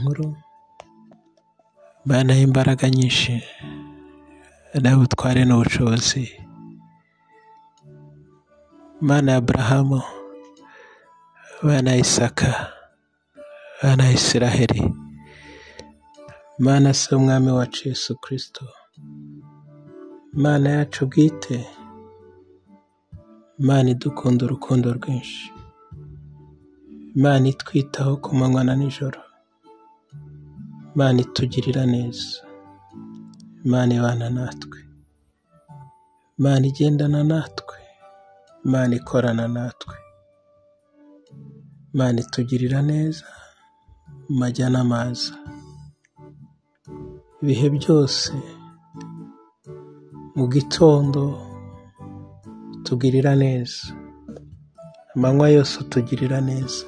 nkuru, Mana y'imbaraga nyinshi, nawe ubutware n'ubushobozi, Mana ya Aburahamu, Mana ya Isaka, Mana ya Isiraheli, Mana se umwami wacu Yesu Kristo, Mana yacu bwite, Mana idukunda urukundo rwinshi, Mana itwitaho ku manywa na nijoro, Mana itugirira neza, Mana ibana natwe, Mana igendana natwe, Mana ikorana natwe, Mana itugirira neza mu majya n'amaza, ibihe byose, mu gitondo utugirira neza, amanywa yose utugirira neza,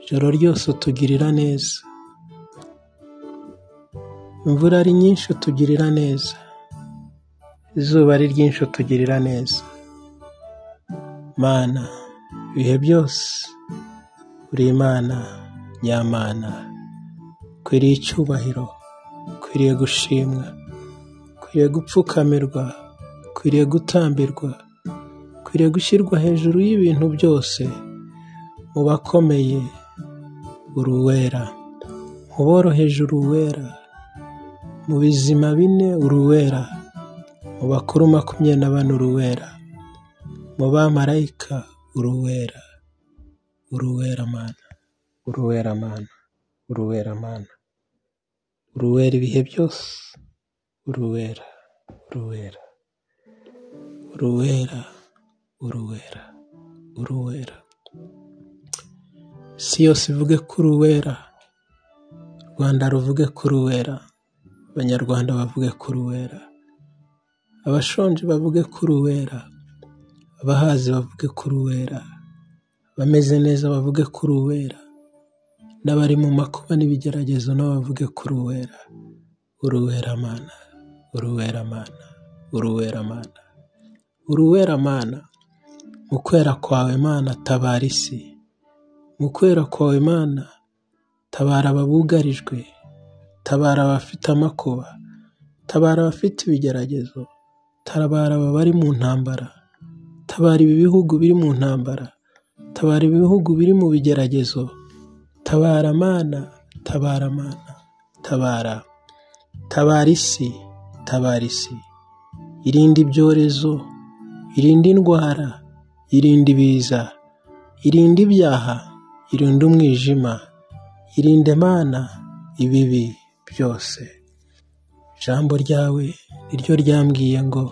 ijoro ryose utugirira neza, imvura ari nyinshi utugirira neza, izuba ari ryinshi utugirira neza. Mana, ibihe byose uri Imana nyamana, ukwiriye icyubahiro, ukwiriye gushimwa, ukwiriye gupfukamirwa, ukwiriye gutambirwa, ukwiriye gushyirwa hejuru y'ibintu byose. Mu bakomeye uri uwera, mu boroheje uri uwera, mu bizima bine uri uwera, mu bakuru 24 uri uwera, mu bamarayika uri uwera, uri uwera Mana, uri uwera Mana, uri uwera Mana, uri uwera ibihe byose, uri uwera, uri uwera, uri uwera, uri uwera, uri uwera. Isi yose ivuge ko uri uwera, Rwanda ruvuge ko uri uwera, Abanyarwanda bavuge ko uri uwera, abashonje bavuge ko uri uwera, abahazi bavuge ko uri uwera, abameze neza bavuge ko uri uwera, n'abari mu makuba n'ibigeragezo nabo bavuge ko uri uwera. Uri uwera Mana, uri uwera Mana, uri uwera Mana, uri uwera Mana. Mu kwera kwawe Mana tabara isi, mu kwera kwawe Mana tabara ababugarijwe, tabara abafite amakuba, tabara abafite ibigeragezo, tabara abari mu ntambara, tabara ibi bihugu biri mu ntambara, tabara ibihugu biri mu bigeragezo, tabara Mana, tabara Mana, tabara, tabara isi, tabara isi. Irinde ibyorezo, irinde indwara, irinde ibiza, irinde ibyaha, irinde umwijima, irinde Mana ibibi byose. Ijambo ryawe niryo ryambwiye ngo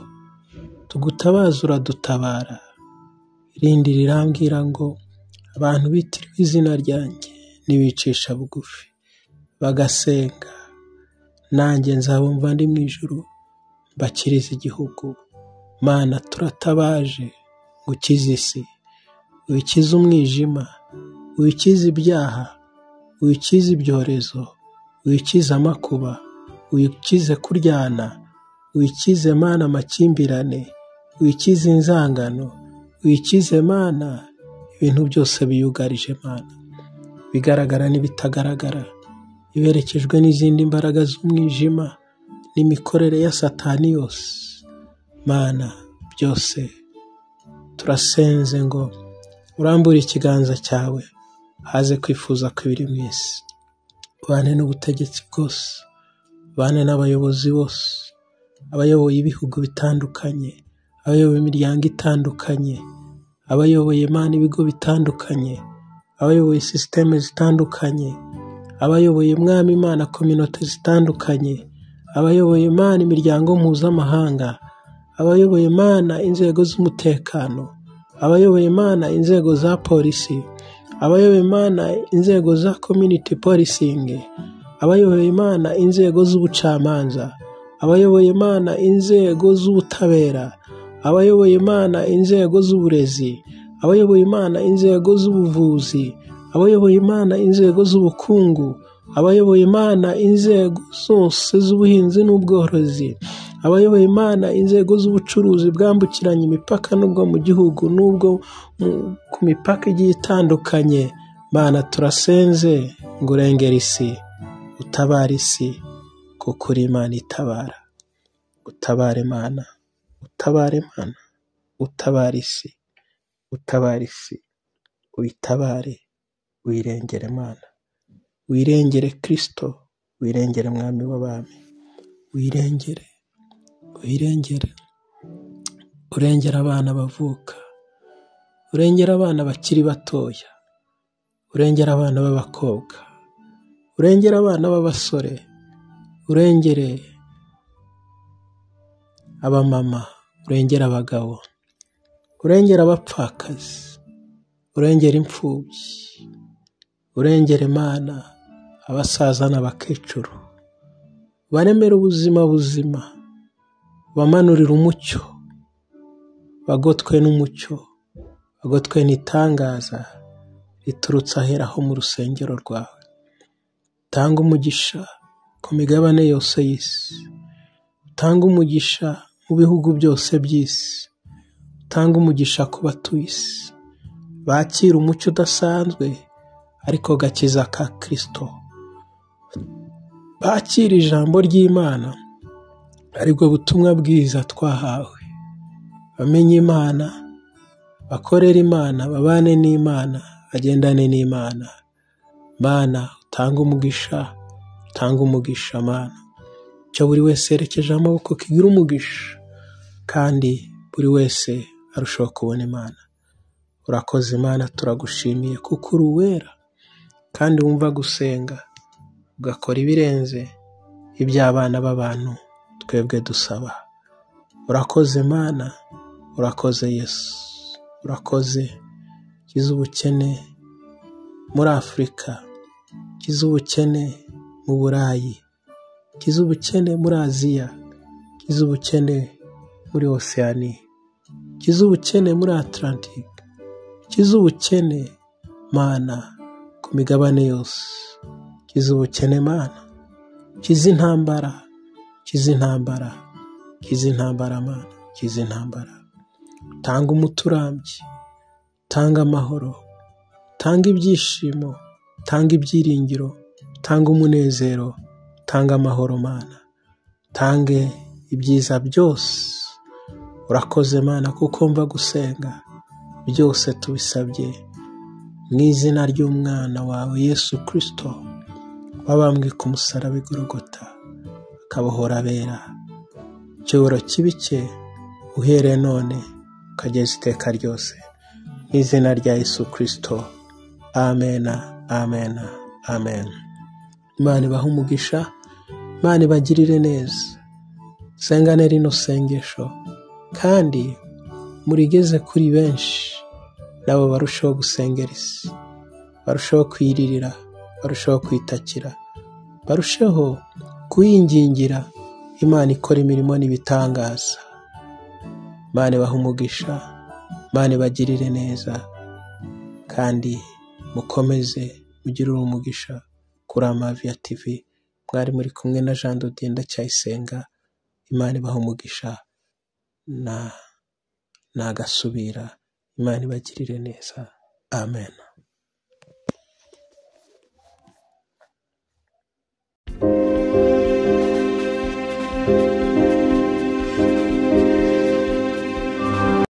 tugutabaza uradutabara. Irindi rirambwira ngo abantu bitiriwe izina ryanjye nibicisha bugufi bagasenga, nanjye nzabumva ndi mu ijuru mbakiriza igihugu. Mana turatabaje ngo ukize isi, ukize umwijima, ukize ibyaha, ukize ibyorezo, ukize amakuba, ukize kuryana, ukize Mana amakimbirane, ukize inzangano, ukize Mana ibintu byose biyugarije Mana, bigaragara n'ibitagaragara, biberekejwe n'izindi mbaraga z'umwijima n'imikorere ya Satani yose. Mana byose turasenze ngo urambure ikiganza cyawe haze kwifuza kwibiri mu isi, ubane n'ubutegetsi bwose, ubane n'abayobozi bose, abayoboye ibihugu bitandukanye, abayoboye imiryango itandukanye, abayoboye Mana ibigo bitandukanye, abayoboye systeme zitandukanye, abayoboye mwami Mana community zitandukanye, abayoboye Mana imiryango mpuzamahanga, abayoboye Mana inzego z'umutekano, abayoboye Mana inzego za polisi, abayoboye Mana inzego za community policing, abayoboye Mana inzego z'ubucamanza, abayoboye Mana inzego z'ubutabera, abayoboye Mana inzego z'uburezi, abayoboye Mana inzego z'ubuvuzi, abayoboye Mana inzego z'ubukungu, abayoboye Mana inzego zose z'ubuhinzi n'ubworozi, abayoboye Imana inzego z'ubucuruzi bwambukiranya imipaka n'ubwo mu gihugu n'ubwo ku mipaka igiye itandukanye. Mana turasenze ngo urengere isi, utabare isi kuko uri Imana itabara. Utabare Mana, utabare Mana, utabare isi, utabare isi, uyitabare, uyirengere Mana, uyirengere Kristo, uyirengere Mwami w'abami, uyirengere, uyirengere, urengera abana bavuka, urengera abana bakiri batoya, urengera abana b'abakobwa, urengera abana b'abasore, urengere abamama, urengera abagabo, urengera abapfakazi, urengera imfubyi, urengere Mana abasaza n'abakecuru, baremere ubuzima buzima, bamanurire umucyo, bagotwe n'umucyo, bagotwe n'itangaza riturutse ahera ho mu rusengero rwawe. Tanga umugisha ku migabane yose y'isi, tanga umugisha mu bihugu byose by'isi, tanga umugisha ku batuye isi, bakira umucyo udasanzwe ariko gakiza ka Kristo, bakira ijambo ry'Imana aribwo butumwa bwiza twahawe, bamenye Imana, bakorere Imana, babane n'Imana, bagendane n'Imana. Mana utanga umugisha, utanga umugisha Mana, cyo buri wese yerekeje amaboko kigira umugisha, kandi buri wese arushaho kubona Imana. Urakoze Imana, turagushimiye kuko uri uwera kandi wumva gusenga, ugakora ibirenze iby'abana b'abantu twebwe dusaba. Urakoze Mana, urakoze Yesu, urakoze. Kiza ubukene muri Afurika, kiza ubukene mu Burayi, kiza ubukene muri Aziya, kiza ubukene muri Oceania, kiza ubukene muri Atlantic, kiza ubukene Mana ku migabane yose, kiza ubukene Mana, kiza intambara, kiza intambara, kiza intambara Mana, kiza intambara. Tanga umuturambyi, tanga amahoro, tanga ibyishimo, tanga ibyiringiro, tanga umunezero, tanga amahoro Mana, tange ibyiza byose. Urakoze Mana kuko mva gusenga, byose tubisabye mu izina ry'umwana wawe Yesu Kristo, wabambwe ku musaraba i Golgotha, akabohora abera. Icyubahiro kibe cye uhereye none ukageza iteka ryose, mu izina rya Yesu Kristo. Amena, amena, amen. Imana ibahe umugisha, Imana ibagirire neza. Sengane rino sengesho kandi murigeze kuri benshi, nabo barushaho gusengera isi, barushaho kwiririra, barushaho kwitakira, barushaho kuyingingira Imana ikora imirimo n'ibitangaza. Imana ibahe umugisha, Imana ibagirire neza, kandi mukomeze mugirire umugisha kuri Amavia TV. Mwari muri kumwe na Jean de Dieu Ndacyayisenga. Imana ibahe umugisha nagasubira. Imana ibagirire neza. Amen.